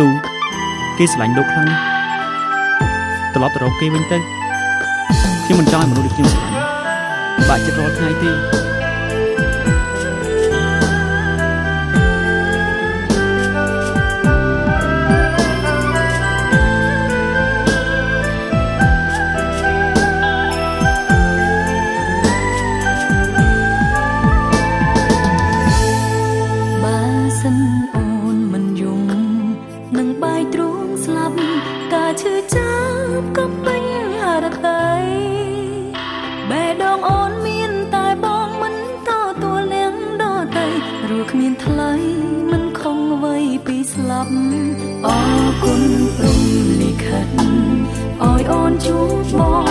ទូគេស្រឡាញ់លោកខ្លាំងណាស់ត្រឡប់ទៅរកគេវិញទៅខ្ញុំមិនចង់ឲ្យមនុស្សដូចខ្ញុំស្រឡាញ់បាក់ចិត្តរាល់ថ្ងៃទេអរគុណព្រំលិខិតឲ្យអូនជួបបង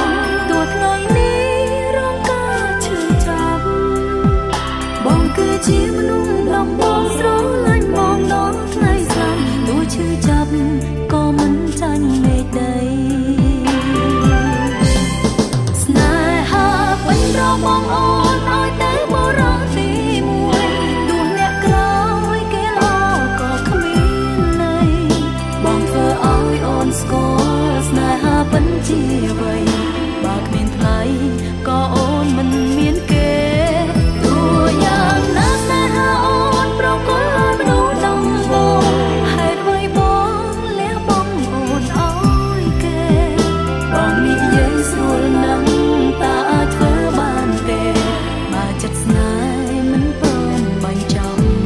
ទោះថ្ងៃនេះរងការឈឺចាប់បងគឺជាមនុស្សដំបងស្រឡាញ់បងដល់ថ្ងៃស្លាប់ទោះឈឺចាប់ក៏មិនចាញ់មេឃដីស្នេហាពេញរបងអូនឲ្យទៅបរោះទីមួយទោះអ្នកក្រោយគេល្អក៏គ្មានបងធ្វើឲ្យអូនស្គាល់ស្នេហាពិតជាអ្វីបើគ្មានថ្លៃក៏អូនមិនមានគេទោះយ៉ាងណាស្នេហាអូនប្រកល់ឲ្យមនុស្សដំបងហេតុអ្វីបងលះបង់អូនឲ្យគេបងនិយាយស្រួលណាស់តើអាចធ្វើបានទេបើចិត្តស្នេហ៍មិនព្រមបាញ់ចំ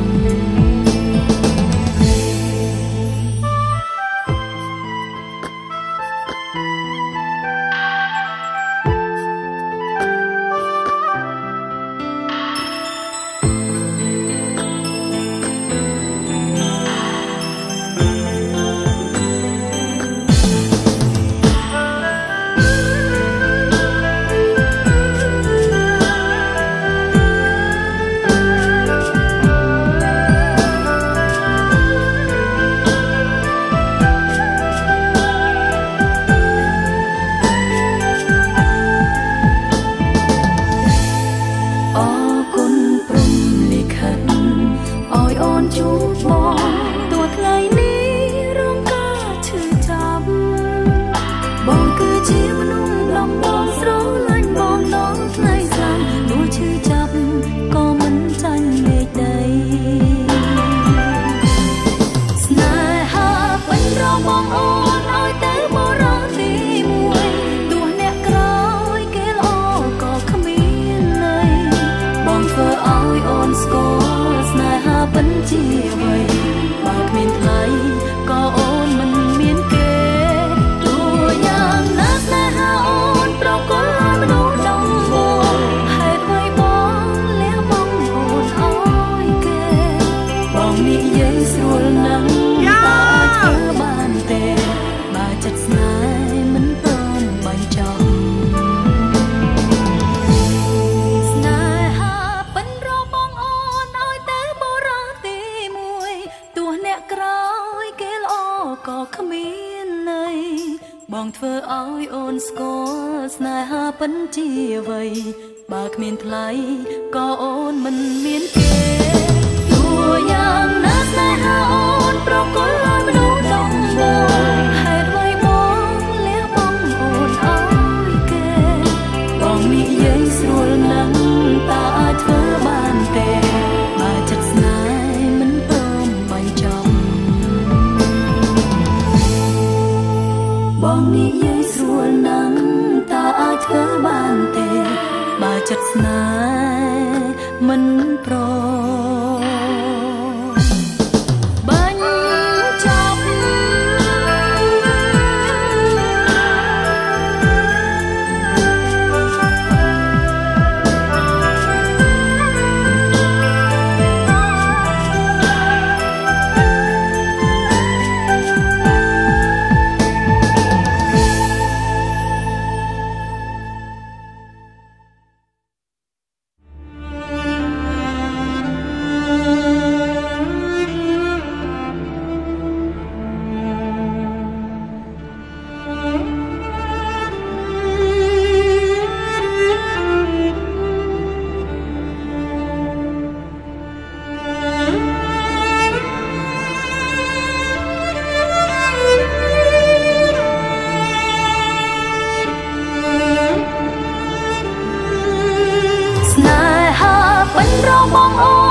បងធ្វើឲ្យអូនស្គាល់ស្នេហាពិតជាអ្វីបើគ្មានថ្លៃក៏អូនមិនមានគេទោះយ៉ាងណាស្នេហាអូនប្រកល់ឲ្យមនុស្សដំបងហេតុអ្វីបងលះបង់អូនឲ្យគេបងនិយាយស្រួលណាស់តើអាចធ្វើបានទេបើចិត្តស្នេហ៍មិនព្រមបាញ់ចំបងនិយាយស្រួលណាស់តើអាចធ្វើបានទេបើចិត្តស្នេហ៍មិនព្រមបាញ់ចំ របងអូ